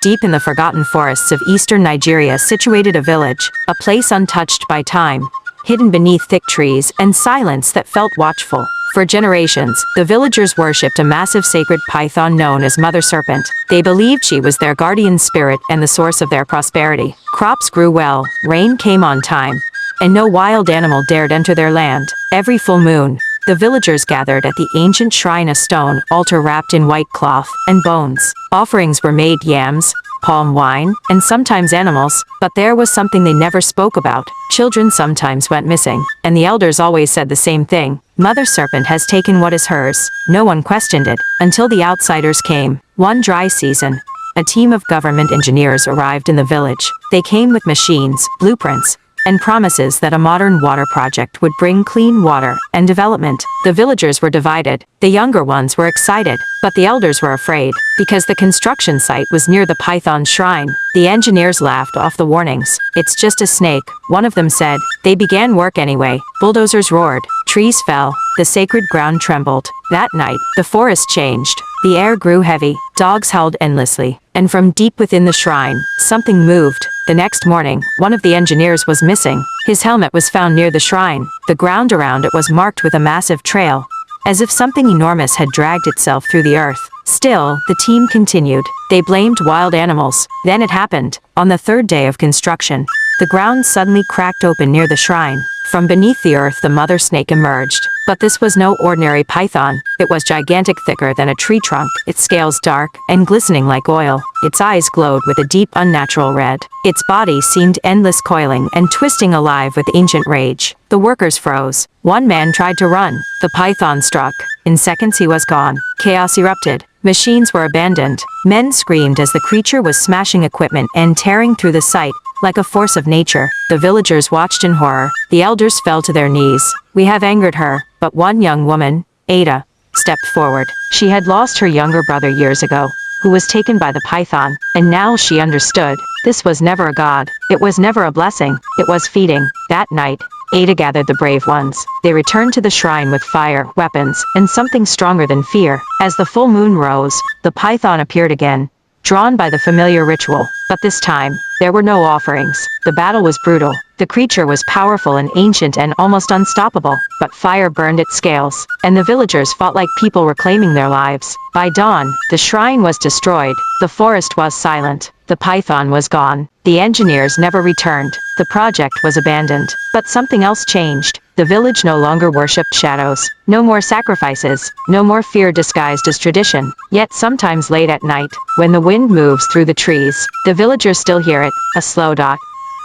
deep in the forgotten forests of eastern Nigeria situated a village, a place untouched by time, hidden beneath thick trees and silence that felt watchful. For generations, the villagers worshipped a massive sacred python known as Mother Serpent. They believed she was their guardian spirit and the source of their prosperity. Crops grew well, rain came on time, and no wild animal dared enter their land. Every full moon, the villagers gathered at the ancient shrine, a stone altar wrapped in white cloth and bones. Offerings were made: yams, palm wine, and sometimes animals, but there was something they never spoke about. Children sometimes went missing, and the elders always said the same thing: Mother Serpent has taken what is hers. No one questioned it, until the outsiders came. One dry season, a team of government engineers arrived in the village. They came with machines, blueprints, and promises that a modern water project would bring clean water and development. The villagers were divided. The younger ones were excited, but the elders were afraid, because the construction site was near the python shrine. The engineers laughed off the warnings. "It's just a snake," one of them said. They began work anyway. Bulldozers roared, trees fell, the sacred ground trembled. That night, the forest changed. The air grew heavy, dogs howled endlessly, and from deep within the shrine, something moved. The next morning, one of the engineers was missing. His helmet was found near the shrine. The ground around it was marked with a massive trail, as if something enormous had dragged itself through the earth. Still, the team continued. They blamed wild animals. Then it happened. On the third day of construction, the ground suddenly cracked open near the shrine. From beneath the earth, the mother snake emerged. But this was no ordinary python. It was gigantic, thicker than a tree trunk, its scales dark and glistening like oil. Its eyes glowed with a deep, unnatural red. Its body seemed endless, coiling and twisting, alive with ancient rage. The workers froze. One man tried to run. The python struck. In seconds he was gone. Chaos erupted. Machines were abandoned. Men screamed as the creature was smashing equipment and tearing through the site like a force of nature. The villagers watched in horror. The elders fell to their knees. "We have angered her." But one young woman, Ada, stepped forward. She had lost her younger brother years ago, who was taken by the python, and now she understood. This was never a god. It was never a blessing. It was feeding. That night, Ada gathered the brave ones. They returned to the shrine with fire, weapons, and something stronger than fear. As the full moon rose, the python appeared again, drawn by the familiar ritual. But this time, there were no offerings. The battle was brutal. The creature was powerful and ancient and almost unstoppable. But fire burned its scales, and the villagers fought like people reclaiming their lives. By dawn, the shrine was destroyed. The forest was silent. The python was gone. The engineers never returned. The project was abandoned. But something else changed. The village no longer worshipped shadows. No more sacrifices. No more fear disguised as tradition. Yet sometimes late at night, when the wind moves through the trees, the villagers still hear it, a slow dot,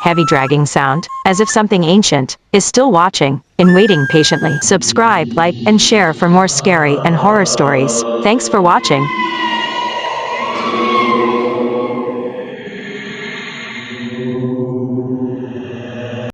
heavy dragging sound, as if something ancient is still watching and waiting patiently. Subscribe, like, and share for more scary and horror stories. Thanks for watching.